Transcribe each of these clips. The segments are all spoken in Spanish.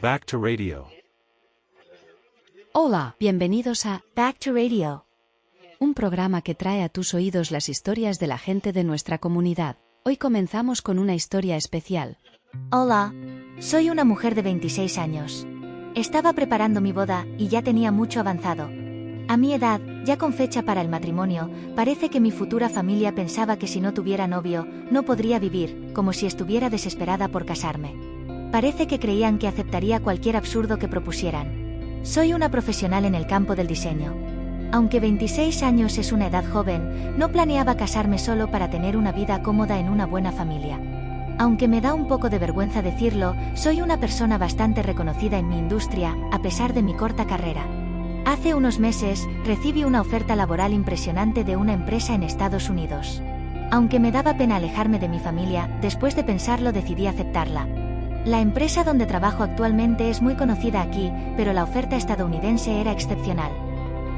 Back to Radio. Hola, bienvenidos a Back to Radio, un programa que trae a tus oídos las historias de la gente de nuestra comunidad. Hoy comenzamos con una historia especial. Hola, soy una mujer de 26 años. Estaba preparando mi boda y ya tenía mucho avanzado. A mi edad, ya con fecha para el matrimonio, parece que mi futura familia pensaba que si no tuviera novio, no podría vivir, como si estuviera desesperada por casarme. Parece que creían que aceptaría cualquier absurdo que propusieran. Soy una profesional en el campo del diseño. Aunque 26 años es una edad joven, no planeaba casarme solo para tener una vida cómoda en una buena familia. Aunque me da un poco de vergüenza decirlo, soy una persona bastante reconocida en mi industria, a pesar de mi corta carrera. Hace unos meses, recibí una oferta laboral impresionante de una empresa en Estados Unidos. Aunque me daba pena alejarme de mi familia, después de pensarlo decidí aceptarla. La empresa donde trabajo actualmente es muy conocida aquí, pero la oferta estadounidense era excepcional.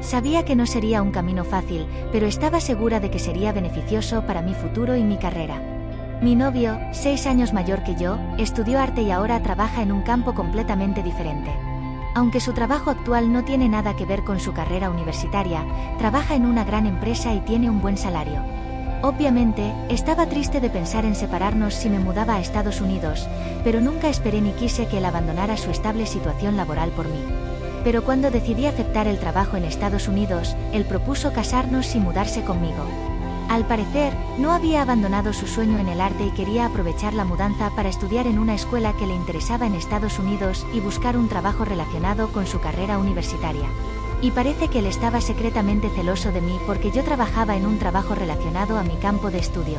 Sabía que no sería un camino fácil, pero estaba segura de que sería beneficioso para mi futuro y mi carrera. Mi novio, 6 años mayor que yo, estudió arte y ahora trabaja en un campo completamente diferente. Aunque su trabajo actual no tiene nada que ver con su carrera universitaria, trabaja en una gran empresa y tiene un buen salario. Obviamente, estaba triste de pensar en separarnos si me mudaba a Estados Unidos, pero nunca esperé ni quise que él abandonara su estable situación laboral por mí. Pero cuando decidí aceptar el trabajo en Estados Unidos, él propuso casarnos y mudarse conmigo. Al parecer, no había abandonado su sueño en el arte y quería aprovechar la mudanza para estudiar en una escuela que le interesaba en Estados Unidos y buscar un trabajo relacionado con su carrera universitaria. Y parece que él estaba secretamente celoso de mí porque yo trabajaba en un trabajo relacionado a mi campo de estudio.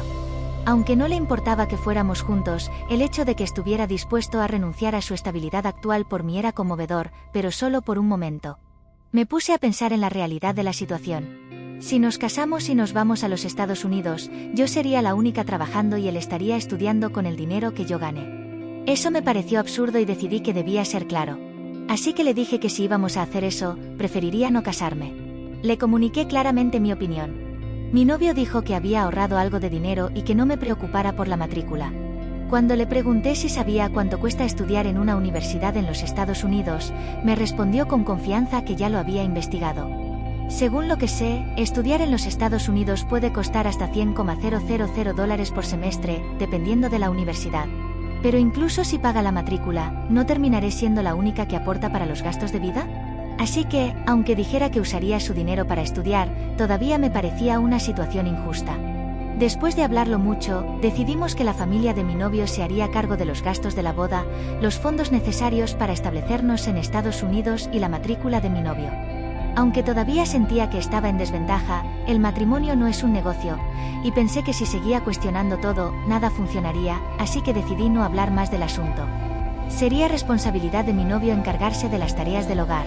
Aunque no le importaba que fuéramos juntos, el hecho de que estuviera dispuesto a renunciar a su estabilidad actual por mí era conmovedor, pero solo por un momento. Me puse a pensar en la realidad de la situación. Si nos casamos y nos vamos a los Estados Unidos, yo sería la única trabajando y él estaría estudiando con el dinero que yo gane. Eso me pareció absurdo y decidí que debía ser claro. Así que le dije que si íbamos a hacer eso, preferiría no casarme. Le comuniqué claramente mi opinión. Mi novio dijo que había ahorrado algo de dinero y que no me preocupara por la matrícula. Cuando le pregunté si sabía cuánto cuesta estudiar en una universidad en los Estados Unidos, me respondió con confianza que ya lo había investigado. Según lo que sé, estudiar en los Estados Unidos puede costar hasta $100,000 por semestre, dependiendo de la universidad. Pero incluso si paga la matrícula, ¿no terminaré siendo la única que aporta para los gastos de vida? Así que, aunque dijera que usaría su dinero para estudiar, todavía me parecía una situación injusta. Después de hablarlo mucho, decidimos que la familia de mi novio se haría cargo de los gastos de la boda, los fondos necesarios para establecernos en Estados Unidos y la matrícula de mi novio. Aunque todavía sentía que estaba en desventaja, el matrimonio no es un negocio, y pensé que si seguía cuestionando todo, nada funcionaría, así que decidí no hablar más del asunto. Sería responsabilidad de mi novio encargarse de las tareas del hogar.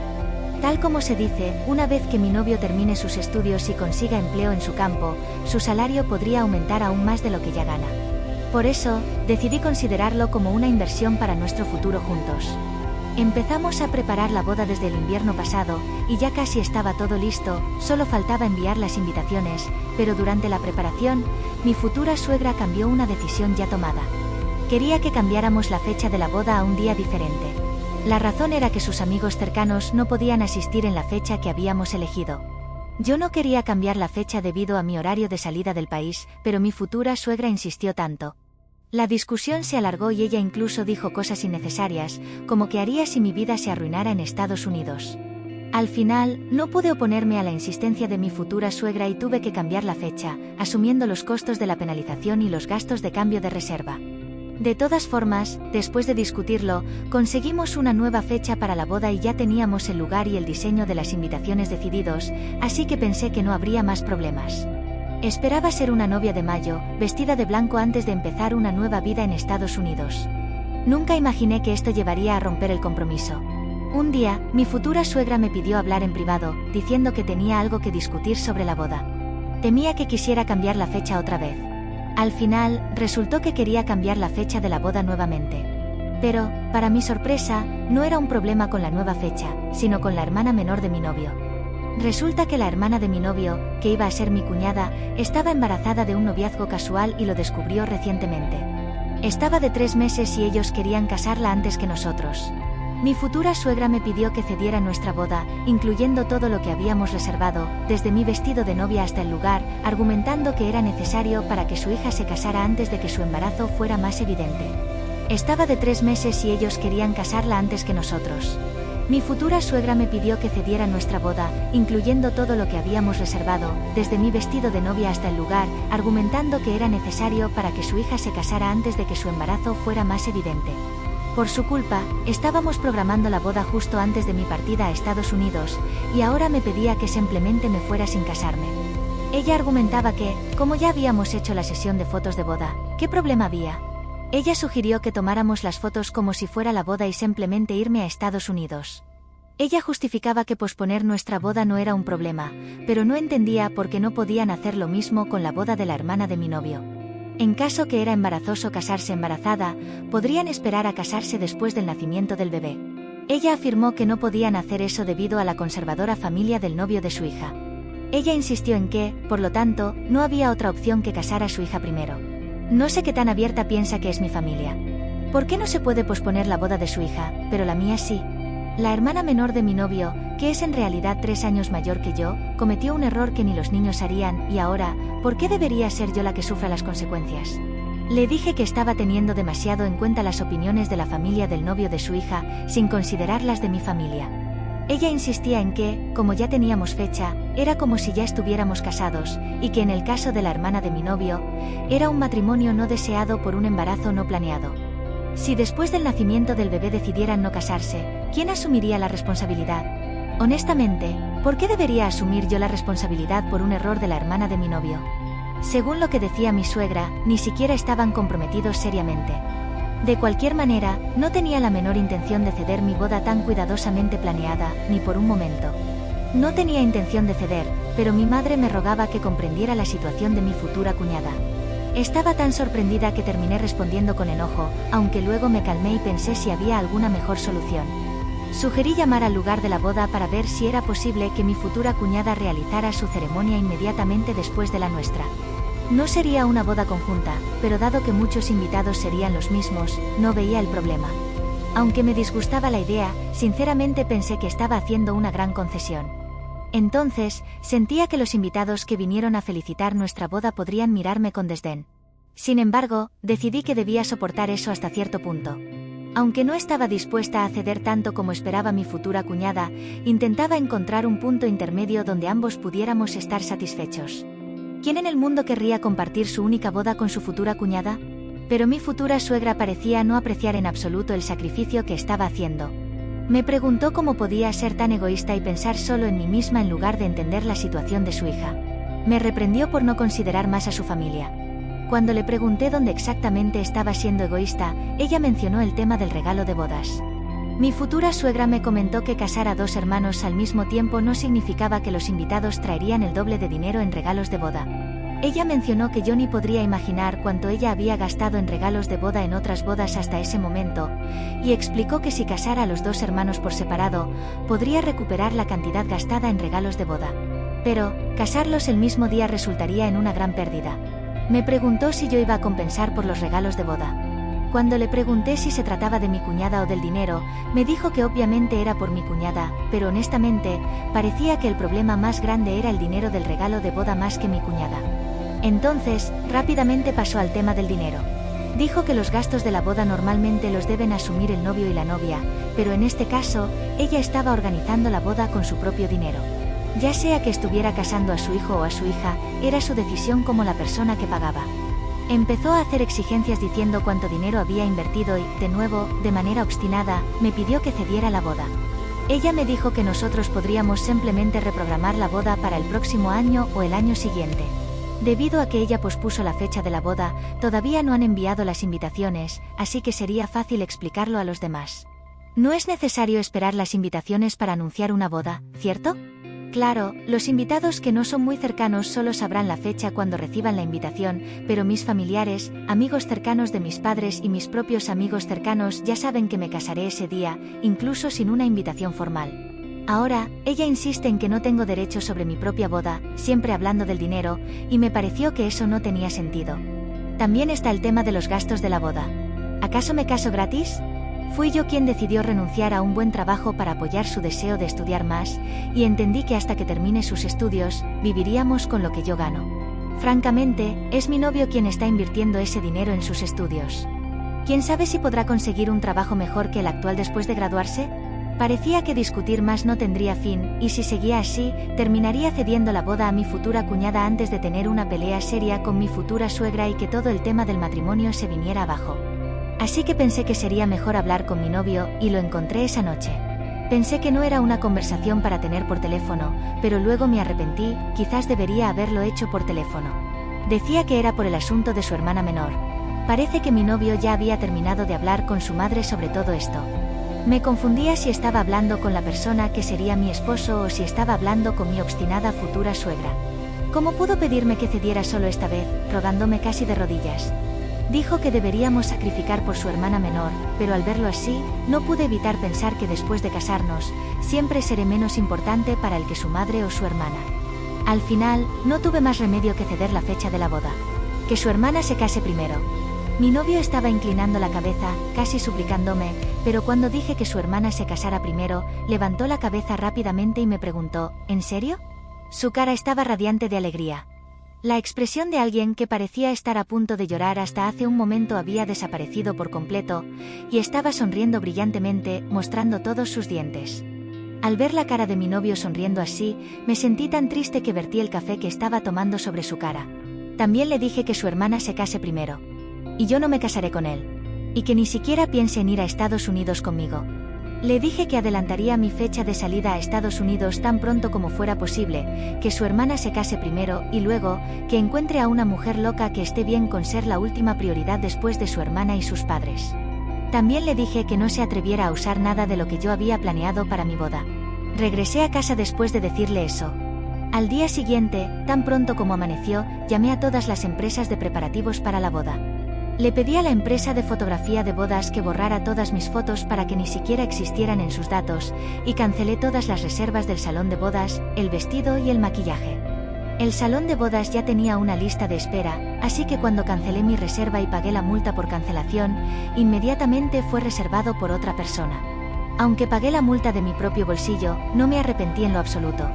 Tal como se dice, una vez que mi novio termine sus estudios y consiga empleo en su campo, su salario podría aumentar aún más de lo que ya gana. Por eso, decidí considerarlo como una inversión para nuestro futuro juntos. Empezamos a preparar la boda desde el invierno pasado, y ya casi estaba todo listo, solo faltaba enviar las invitaciones, pero durante la preparación, mi futura suegra cambió una decisión ya tomada. Quería que cambiáramos la fecha de la boda a un día diferente. La razón era que sus amigos cercanos no podían asistir en la fecha que habíamos elegido. Yo no quería cambiar la fecha debido a mi horario de salida del país, pero mi futura suegra insistió tanto. La discusión se alargó y ella incluso dijo cosas innecesarias, como que haría si mi vida se arruinara en Estados Unidos. Al final, no pude oponerme a la insistencia de mi futura suegra y tuve que cambiar la fecha, asumiendo los costos de la penalización y los gastos de cambio de reserva. De todas formas, después de discutirlo, conseguimos una nueva fecha para la boda y ya teníamos el lugar y el diseño de las invitaciones decididos, así que pensé que no habría más problemas. Esperaba ser una novia de mayo, vestida de blanco antes de empezar una nueva vida en Estados Unidos. Nunca imaginé que esto llevaría a romper el compromiso. Un día, mi futura suegra me pidió hablar en privado, diciendo que tenía algo que discutir sobre la boda. Temía que quisiera cambiar la fecha otra vez. Al final, resultó que quería cambiar la fecha de la boda nuevamente. Pero, para mi sorpresa, no era un problema con la nueva fecha, sino con la hermana menor de mi novio. Resulta que la hermana de mi novio, que iba a ser mi cuñada, estaba embarazada de un noviazgo casual y lo descubrió recientemente. Estaba de 3 meses y ellos querían casarla antes que nosotros. Mi futura suegra me pidió que cediera nuestra boda, incluyendo todo lo que habíamos reservado, desde mi vestido de novia hasta el lugar, argumentando que era necesario para que su hija se casara antes de que su embarazo fuera más evidente. Estaba de 3 meses y ellos querían casarla antes que nosotros. Mi futura suegra me pidió que cediera nuestra boda, incluyendo todo lo que habíamos reservado, desde mi vestido de novia hasta el lugar, argumentando que era necesario para que su hija se casara antes de que su embarazo fuera más evidente. Por su culpa, estábamos programando la boda justo antes de mi partida a Estados Unidos, y ahora me pedía que simplemente me fuera sin casarme. Ella argumentaba que, como ya habíamos hecho la sesión de fotos de boda, ¿qué problema había? Ella sugirió que tomáramos las fotos como si fuera la boda y simplemente irme a Estados Unidos. Ella justificaba que posponer nuestra boda no era un problema, pero no entendía por qué no podían hacer lo mismo con la boda de la hermana de mi novio. En caso que era embarazoso casarse embarazada, podrían esperar a casarse después del nacimiento del bebé. Ella afirmó que no podían hacer eso debido a la conservadora familia del novio de su hija. Ella insistió en que, por lo tanto, no había otra opción que casar a su hija primero. No sé qué tan abierta piensa que es mi familia. ¿Por qué no se puede posponer la boda de su hija, pero la mía sí? La hermana menor de mi novio, que es en realidad 3 años mayor que yo, cometió un error que ni los niños harían, y ahora, ¿por qué debería ser yo la que sufra las consecuencias? Le dije que estaba teniendo demasiado en cuenta las opiniones de la familia del novio de su hija, sin considerar las de mi familia. Ella insistía en que, como ya teníamos fecha, era como si ya estuviéramos casados, y que en el caso de la hermana de mi novio, era un matrimonio no deseado por un embarazo no planeado. Si después del nacimiento del bebé decidieran no casarse, ¿quién asumiría la responsabilidad? Honestamente, ¿por qué debería asumir yo la responsabilidad por un error de la hermana de mi novio? Según lo que decía mi suegra, ni siquiera estaban comprometidos seriamente. De cualquier manera, no tenía la menor intención de ceder mi boda tan cuidadosamente planeada, ni por un momento. No tenía intención de ceder, pero mi madre me rogaba que comprendiera la situación de mi futura cuñada. Estaba tan sorprendida que terminé respondiendo con enojo, aunque luego me calmé y pensé si había alguna mejor solución. Sugerí llamar al lugar de la boda para ver si era posible que mi futura cuñada realizara su ceremonia inmediatamente después de la nuestra. No sería una boda conjunta, pero dado que muchos invitados serían los mismos, no veía el problema. Aunque me disgustaba la idea, sinceramente pensé que estaba haciendo una gran concesión. Entonces, sentía que los invitados que vinieron a felicitar nuestra boda podrían mirarme con desdén. Sin embargo, decidí que debía soportar eso hasta cierto punto. Aunque no estaba dispuesta a ceder tanto como esperaba mi futura cuñada, intentaba encontrar un punto intermedio donde ambos pudiéramos estar satisfechos. ¿Quién en el mundo querría compartir su única boda con su futura cuñada? Pero mi futura suegra parecía no apreciar en absoluto el sacrificio que estaba haciendo. Me preguntó cómo podía ser tan egoísta y pensar solo en mí misma en lugar de entender la situación de su hija. Me reprendió por no considerar más a su familia. Cuando le pregunté dónde exactamente estaba siendo egoísta, ella mencionó el tema del regalo de bodas. Mi futura suegra me comentó que casar a 2 hermanos al mismo tiempo no significaba que los invitados traerían el doble de dinero en regalos de boda. Ella mencionó que yo ni podría imaginar cuánto ella había gastado en regalos de boda en otras bodas hasta ese momento, y explicó que si casara a los 2 hermanos por separado, podría recuperar la cantidad gastada en regalos de boda. Pero, casarlos el mismo día resultaría en una gran pérdida. Me preguntó si yo iba a compensar por los regalos de boda. Cuando le pregunté si se trataba de mi cuñada o del dinero, me dijo que obviamente era por mi cuñada, pero honestamente, parecía que el problema más grande era el dinero del regalo de boda más que mi cuñada. Entonces, rápidamente pasó al tema del dinero. Dijo que los gastos de la boda normalmente los deben asumir el novio y la novia, pero en este caso, ella estaba organizando la boda con su propio dinero. Ya sea que estuviera casando a su hijo o a su hija, era su decisión como la persona que pagaba. Empezó a hacer exigencias diciendo cuánto dinero había invertido y, de nuevo, de manera obstinada, me pidió que cediera la boda. Ella me dijo que nosotros podríamos simplemente reprogramar la boda para el próximo año o el año siguiente. Debido a que ella pospuso la fecha de la boda, todavía no han enviado las invitaciones, así que sería fácil explicarlo a los demás. No es necesario esperar las invitaciones para anunciar una boda, ¿cierto? Claro, los invitados que no son muy cercanos solo sabrán la fecha cuando reciban la invitación, pero mis familiares, amigos cercanos de mis padres y mis propios amigos cercanos ya saben que me casaré ese día, incluso sin una invitación formal. Ahora, ella insiste en que no tengo derecho sobre mi propia boda, siempre hablando del dinero, y me pareció que eso no tenía sentido. También está el tema de los gastos de la boda. ¿Acaso me caso gratis? Fui yo quien decidió renunciar a un buen trabajo para apoyar su deseo de estudiar más, y entendí que hasta que termine sus estudios, viviríamos con lo que yo gano. Francamente, es mi novio quien está invirtiendo ese dinero en sus estudios. ¿Quién sabe si podrá conseguir un trabajo mejor que el actual después de graduarse? Parecía que discutir más no tendría fin, y si seguía así, terminaría cediendo la boda a mi futura cuñada antes de tener una pelea seria con mi futura suegra y que todo el tema del matrimonio se viniera abajo. Así que pensé que sería mejor hablar con mi novio, y lo encontré esa noche. Pensé que no era una conversación para tener por teléfono, pero luego me arrepentí, quizás debería haberlo hecho por teléfono. Decía que era por el asunto de su hermana menor. Parece que mi novio ya había terminado de hablar con su madre sobre todo esto. Me confundía si estaba hablando con la persona que sería mi esposo o si estaba hablando con mi obstinada futura suegra. ¿Cómo pudo pedirme que cediera solo esta vez, rogándome casi de rodillas? Dijo que deberíamos sacrificar por su hermana menor, pero al verlo así, no pude evitar pensar que después de casarnos, siempre seré menos importante para él que su madre o su hermana. Al final, no tuve más remedio que ceder la fecha de la boda. Que su hermana se case primero. Mi novio estaba inclinando la cabeza, casi suplicándome, pero cuando dije que su hermana se casara primero, levantó la cabeza rápidamente y me preguntó, ¿en serio? Su cara estaba radiante de alegría. La expresión de alguien que parecía estar a punto de llorar hasta hace un momento había desaparecido por completo, y estaba sonriendo brillantemente, mostrando todos sus dientes. Al ver la cara de mi novio sonriendo así, me sentí tan triste que vertí el café que estaba tomando sobre su cara. También le dije que su hermana se case primero. Y yo no me casaré con él. Y que ni siquiera piense en ir a Estados Unidos conmigo. Le dije que adelantaría mi fecha de salida a Estados Unidos tan pronto como fuera posible, que su hermana se case primero y luego, que encuentre a una mujer loca que esté bien con ser la última prioridad después de su hermana y sus padres. También le dije que no se atreviera a usar nada de lo que yo había planeado para mi boda. Regresé a casa después de decirle eso. Al día siguiente, tan pronto como amaneció, llamé a todas las empresas de preparativos para la boda. Le pedí a la empresa de fotografía de bodas que borrara todas mis fotos para que ni siquiera existieran en sus datos, y cancelé todas las reservas del salón de bodas, el vestido y el maquillaje. El salón de bodas ya tenía una lista de espera, así que cuando cancelé mi reserva y pagué la multa por cancelación, inmediatamente fue reservado por otra persona. Aunque pagué la multa de mi propio bolsillo, no me arrepentí en lo absoluto.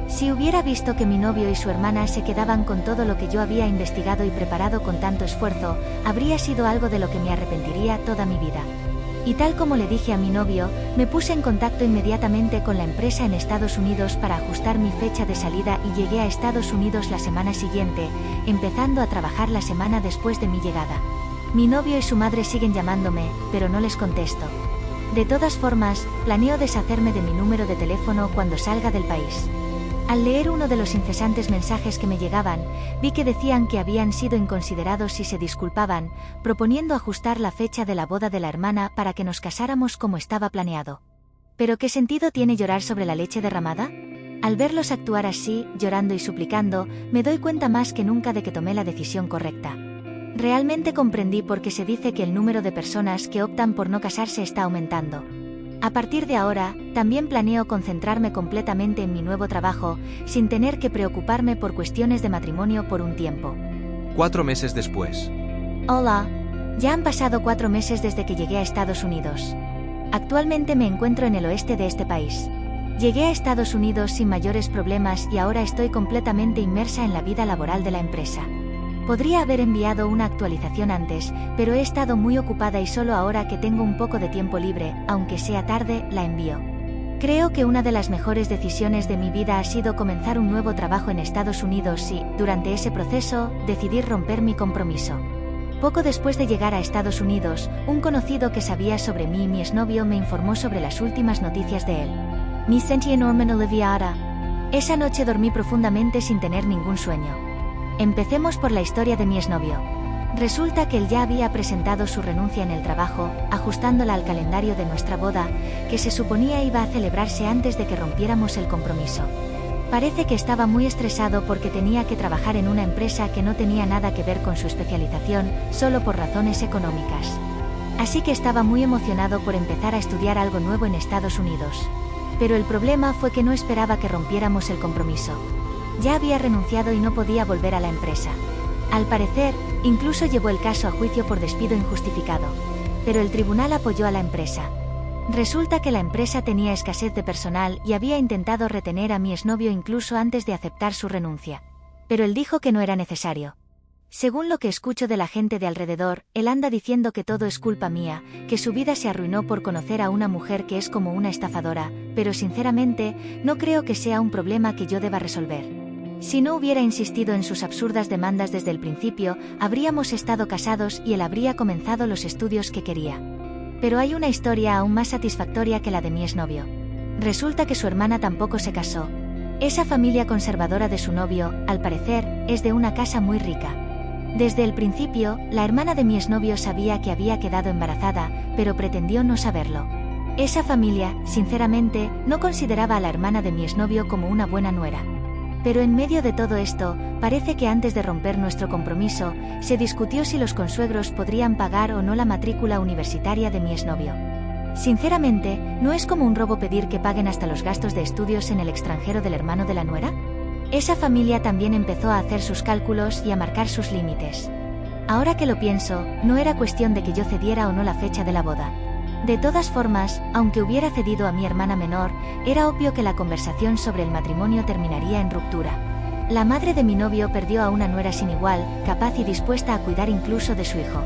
Si hubiera visto que mi novio y su hermana se quedaban con todo lo que yo había investigado y preparado con tanto esfuerzo, habría sido algo de lo que me arrepentiría toda mi vida. Y tal como le dije a mi novio, me puse en contacto inmediatamente con la empresa en Estados Unidos para ajustar mi fecha de salida y llegué a Estados Unidos la semana siguiente, empezando a trabajar la semana después de mi llegada. Mi novio y su madre siguen llamándome, pero no les contesto. De todas formas, planeo deshacerme de mi número de teléfono cuando salga del país. Al leer uno de los incesantes mensajes que me llegaban, vi que decían que habían sido inconsiderados y se disculpaban, proponiendo ajustar la fecha de la boda de la hermana para que nos casáramos como estaba planeado. ¿Pero qué sentido tiene llorar sobre la leche derramada? Al verlos actuar así, llorando y suplicando, me doy cuenta más que nunca de que tomé la decisión correcta. Realmente comprendí por qué se dice que el número de personas que optan por no casarse está aumentando. A partir de ahora, también planeo concentrarme completamente en mi nuevo trabajo, sin tener que preocuparme por cuestiones de matrimonio por un tiempo. 4 meses después. Hola. Ya han pasado 4 meses desde que llegué a Estados Unidos. Actualmente me encuentro en el oeste de este país. Llegué a Estados Unidos sin mayores problemas y ahora estoy completamente inmersa en la vida laboral de la empresa. Podría haber enviado una actualización antes, pero he estado muy ocupada y solo ahora que tengo un poco de tiempo libre, aunque sea tarde, la envío. Creo que una de las mejores decisiones de mi vida ha sido comenzar un nuevo trabajo en Estados Unidos y, durante ese proceso, decidí romper mi compromiso. Poco después de llegar a Estados Unidos, un conocido que sabía sobre mí y mi exnovio me informó sobre las últimas noticias de él. Me sentí enormemente aliviada. Esa noche dormí profundamente sin tener ningún sueño. Empecemos por la historia de mi exnovio. Resulta que él ya había presentado su renuncia en el trabajo, ajustándola al calendario de nuestra boda, que se suponía iba a celebrarse antes de que rompiéramos el compromiso. Parece que estaba muy estresado porque tenía que trabajar en una empresa que no tenía nada que ver con su especialización, solo por razones económicas. Así que estaba muy emocionado por empezar a estudiar algo nuevo en Estados Unidos. Pero el problema fue que no esperaba que rompiéramos el compromiso. Ya había renunciado y no podía volver a la empresa. Al parecer, incluso llevó el caso a juicio por despido injustificado. pero el tribunal apoyó a la empresa. Resulta que la empresa tenía escasez de personal y había intentado retener a mi exnovio incluso antes de aceptar su renuncia. Pero él dijo que no era necesario. Según lo que escucho de la gente de alrededor, él anda diciendo que todo es culpa mía, que su vida se arruinó por conocer a una mujer que es como una estafadora, pero sinceramente, no creo que sea un problema que yo deba resolver. Si no hubiera insistido en sus absurdas demandas desde el principio, habríamos estado casados y él habría comenzado los estudios que quería. Pero hay una historia aún más satisfactoria que la de mi exnovio. Resulta que su hermana tampoco se casó. Esa familia conservadora de su novio, al parecer, es de una casa muy rica. Desde el principio, la hermana de mi exnovio sabía que había quedado embarazada, pero pretendió no saberlo. Esa familia, sinceramente, no consideraba a la hermana de mi exnovio como una buena nuera. Pero en medio de todo esto, parece que antes de romper nuestro compromiso, se discutió si los consuegros podrían pagar o no la matrícula universitaria de mi exnovio. Sinceramente, ¿no es como un robo pedir que paguen hasta los gastos de estudios en el extranjero del hermano de la nuera? Esa familia también empezó a hacer sus cálculos y a marcar sus límites. Ahora que lo pienso, no era cuestión de que yo cediera o no la fecha de la boda. De todas formas, aunque hubiera cedido a mi hermana menor, era obvio que la conversación sobre el matrimonio terminaría en ruptura. La madre de mi novio perdió a una nuera sin igual, capaz y dispuesta a cuidar incluso de su hijo.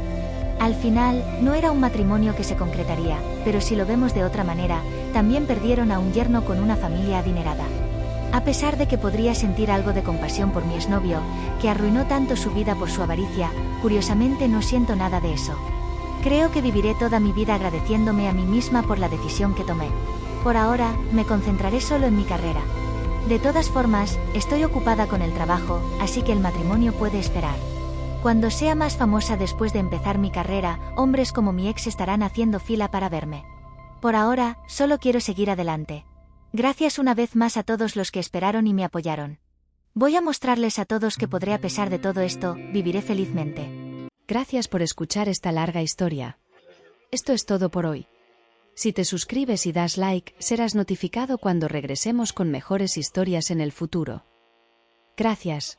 Al final, no era un matrimonio que se concretaría, pero si lo vemos de otra manera, también perdieron a un yerno con una familia adinerada. A pesar de que podría sentir algo de compasión por mi exnovio, que arruinó tanto su vida por su avaricia, curiosamente no siento nada de eso. Creo que viviré toda mi vida agradeciéndome a mí misma por la decisión que tomé. Por ahora, me concentraré solo en mi carrera. De todas formas, estoy ocupada con el trabajo, así que el matrimonio puede esperar. Cuando sea más famosa después de empezar mi carrera, hombres como mi ex estarán haciendo fila para verme. Por ahora, solo quiero seguir adelante. Gracias una vez más a todos los que esperaron y me apoyaron. Voy a mostrarles a todos que podré, a pesar de todo esto, viviré felizmente. Gracias por escuchar esta larga historia. Esto es todo por hoy. Si te suscribes y das like, serás notificado cuando regresemos con mejores historias en el futuro. Gracias.